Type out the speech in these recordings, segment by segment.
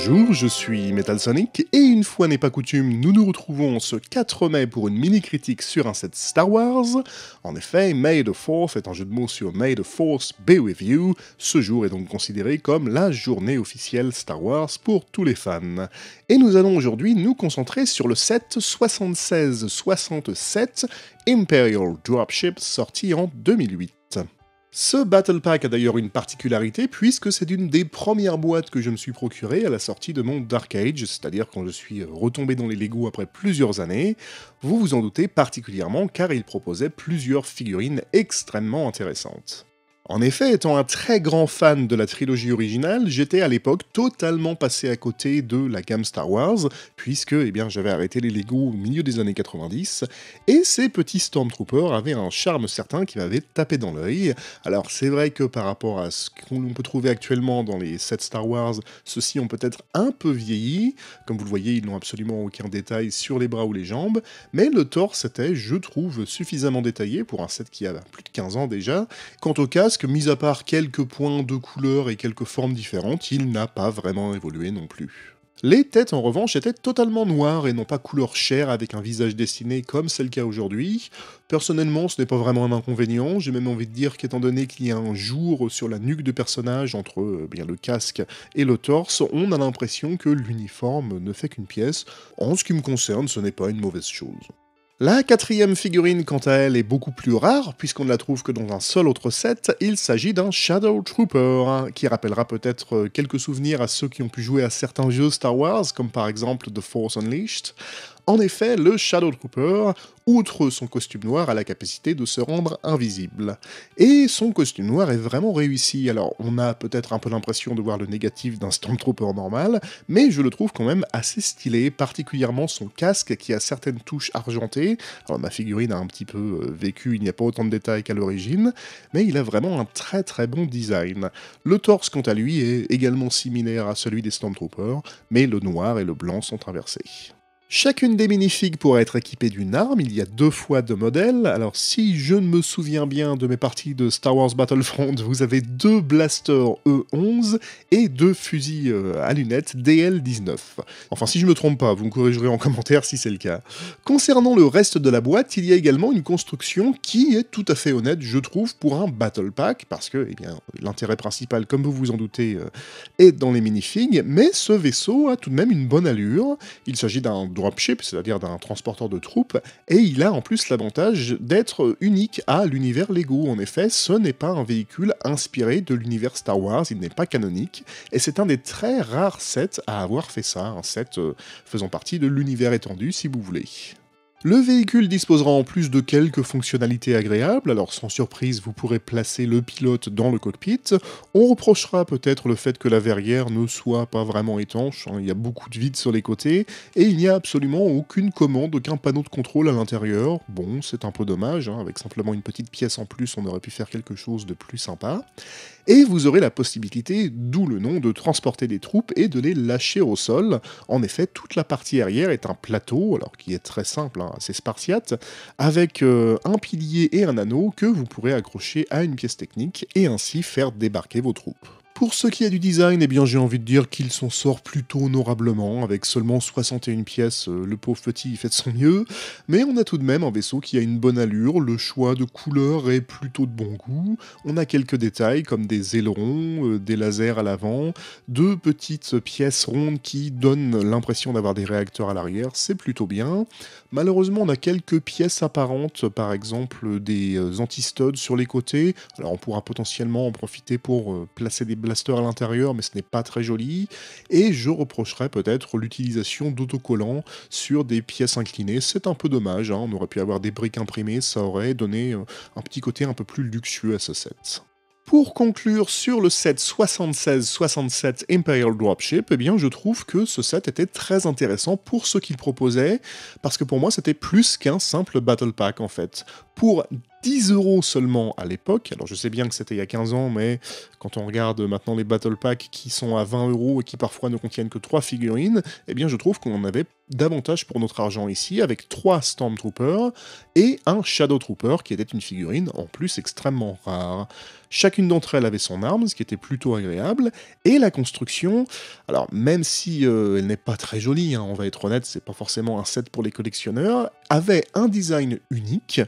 Bonjour, je suis Metal Sonic, et une fois n'est pas coutume, nous nous retrouvons ce 4 mai pour une mini-critique sur un set Star Wars. En effet, May the 4th est un jeu de mots sur May the Force be with you. Ce jour est donc considéré comme la journée officielle Star Wars pour tous les fans. Et nous allons aujourd'hui nous concentrer sur le set 76-67 Imperial Dropship sorti en 2008. Ce Battle Pack a d'ailleurs une particularité puisque c'est une des premières boîtes que je me suis procurée à la sortie de mon Dark Age, c'est-à-dire quand je suis retombé dans les Lego après plusieurs années. Vous vous en doutez particulièrement car il proposait plusieurs figurines extrêmement intéressantes. En effet, étant un très grand fan de la trilogie originale, j'étais à l'époque totalement passé à côté de la gamme Star Wars, puisque j'avais arrêté les Lego au milieu des années 90, et ces petits Stormtroopers avaient un charme certain qui m'avait tapé dans l'œil. Alors c'est vrai que par rapport à ce qu'on peut trouver actuellement dans les sets Star Wars, ceux-ci ont peut-être un peu vieilli, comme vous le voyez, ils n'ont absolument aucun détail sur les bras ou les jambes, mais le torse était, je trouve, suffisamment détaillé pour un set qui a plus de 15 ans déjà. Quant au casque, mis à part quelques points de couleur et quelques formes différentes, il n'a pas vraiment évolué non plus. Les têtes en revanche étaient totalement noires et non pas couleur chair avec un visage dessiné comme c'est le cas aujourd'hui. Personnellement, ce n'est pas vraiment un inconvénient, j'ai même envie de dire qu'étant donné qu'il y a un jour sur la nuque de personnage entre le casque et le torse, on a l'impression que l'uniforme ne fait qu'une pièce. En ce qui me concerne, ce n'est pas une mauvaise chose. La quatrième figurine, quant à elle, est beaucoup plus rare, puisqu'on ne la trouve que dans un seul autre set. Il s'agit d'un Shadow Trooper, qui rappellera peut-être quelques souvenirs à ceux qui ont pu jouer à certains jeux Star Wars, comme par exemple The Force Unleashed. En effet, le Shadow Trooper, outre son costume noir, a la capacité de se rendre invisible. Et son costume noir est vraiment réussi. Alors, on a peut-être un peu l'impression de voir le négatif d'un Stormtrooper normal, mais je le trouve quand même assez stylé, particulièrement son casque qui a certaines touches argentées. Alors, ma figurine a un petit peu vécu, il n'y a pas autant de détails qu'à l'origine, mais il a vraiment un très très bon design. Le torse, quant à lui, est également similaire à celui des Stormtroopers, mais le noir et le blanc sont inversés. Chacune des minifigs pourrait être équipée d'une arme, il y a 2 fois 2 modèles, alors si je ne me souviens bien de mes parties de Star Wars Battlefront, vous avez 2 blasters E11 et 2 fusils à lunettes DL19. Enfin si je me trompe pas, vous me corrigerez en commentaire si c'est le cas. Concernant le reste de la boîte, il y a également une construction qui est tout à fait honnête, je trouve, pour un Battle Pack, parce que l'intérêt principal, comme vous vous en doutez, est dans les minifigs, mais ce vaisseau a tout de même une bonne allure. Il s'agit d'un dropship, c'est-à-dire d'un transporteur de troupes, et il a en plus l'avantage d'être unique à l'univers Lego. En effet, ce n'est pas un véhicule inspiré de l'univers Star Wars, il n'est pas canonique, et c'est un des très rares sets à avoir fait ça, un set faisant partie de l'univers étendu si vous voulez. Le véhicule disposera en plus de quelques fonctionnalités agréables, alors sans surprise vous pourrez placer le pilote dans le cockpit, on reprochera peut-être le fait que la verrière ne soit pas vraiment étanche, il y a beaucoup de vide sur les côtés, et il n'y a absolument aucune commande, aucun panneau de contrôle à l'intérieur. Bon, c'est un peu dommage, avec simplement une petite pièce en plus on aurait pu faire quelque chose de plus sympa. Et vous aurez la possibilité, d'où le nom, de transporter des troupes et de les lâcher au sol. En effet, toute la partie arrière est un plateau, alors qui est très simple, assez spartiate, avec un pilier et un anneau que vous pourrez accrocher à une pièce technique et ainsi faire débarquer vos troupes. Pour ce qui est du design, j'ai envie de dire qu'il s'en sort plutôt honorablement, avec seulement 61 pièces, le pauvre petit fait de son mieux, mais on a tout de même un vaisseau qui a une bonne allure, le choix de couleurs est plutôt de bon goût, on a quelques détails comme des ailerons, des lasers à l'avant, 2 petites pièces rondes qui donnent l'impression d'avoir des réacteurs à l'arrière, c'est plutôt bien. Malheureusement, on a quelques pièces apparentes, par exemple des anti-studs sur les côtés, alors on pourra potentiellement en profiter pour placer des blaster à l'intérieur, mais ce n'est pas très joli, et je reprocherais peut-être l'utilisation d'autocollants sur des pièces inclinées, c'est un peu dommage, on aurait pu avoir des briques imprimées, ça aurait donné un petit côté un peu plus luxueux à ce set. Pour conclure sur le set 76-67 Imperial Dropship, je trouve que ce set était très intéressant pour ce qu'il proposait, parce que pour moi c'était plus qu'un simple Battle Pack en fait. Pour 10 € seulement à l'époque. Alors je sais bien que c'était il y a 15 ans, mais quand on regarde maintenant les Battle Packs qui sont à 20 € et qui parfois ne contiennent que 3 figurines, eh bien je trouve qu'on en avait davantage pour notre argent ici, avec 3 Stormtroopers et un Shadow Trooper qui était une figurine en plus extrêmement rare. Chacune d'entre elles avait son arme, ce qui était plutôt agréable, et la construction, alors même si elle n'est pas très jolie, hein, on va être honnête, c'est pas forcément un set pour les collectionneurs, avait un design unique.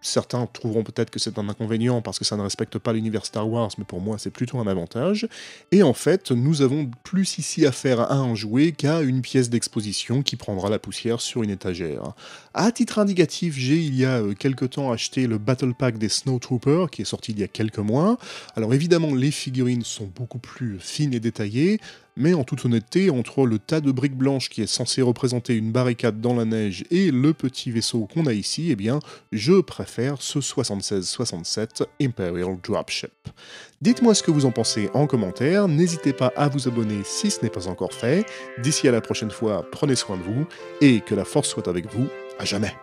Certains trouveront peut-être que c'est un inconvénient parce que ça ne respecte pas l'univers Star Wars, mais pour moi c'est plutôt un avantage. Et en fait, nous avons plus ici affaire à un jouet qu'à une pièce d'exposition qui prendra la poussière sur une étagère. À titre indicatif, j'ai il y a quelque temps acheté le Battle Pack des Snowtroopers, qui est sorti il y a quelques mois. Alors évidemment, les figurines sont beaucoup plus fines et détaillées, mais en toute honnêteté, entre le tas de briques blanches qui est censé représenter une barricade dans la neige et le petit vaisseau qu'on a ici, eh bien, je préfère ce 76-67 Imperial Dropship. Dites-moi ce que vous en pensez en commentaire, n'hésitez pas à vous abonner si ce n'est pas encore fait. D'ici à la prochaine fois, prenez soin de vous, et que la force soit avec vous, à jamais.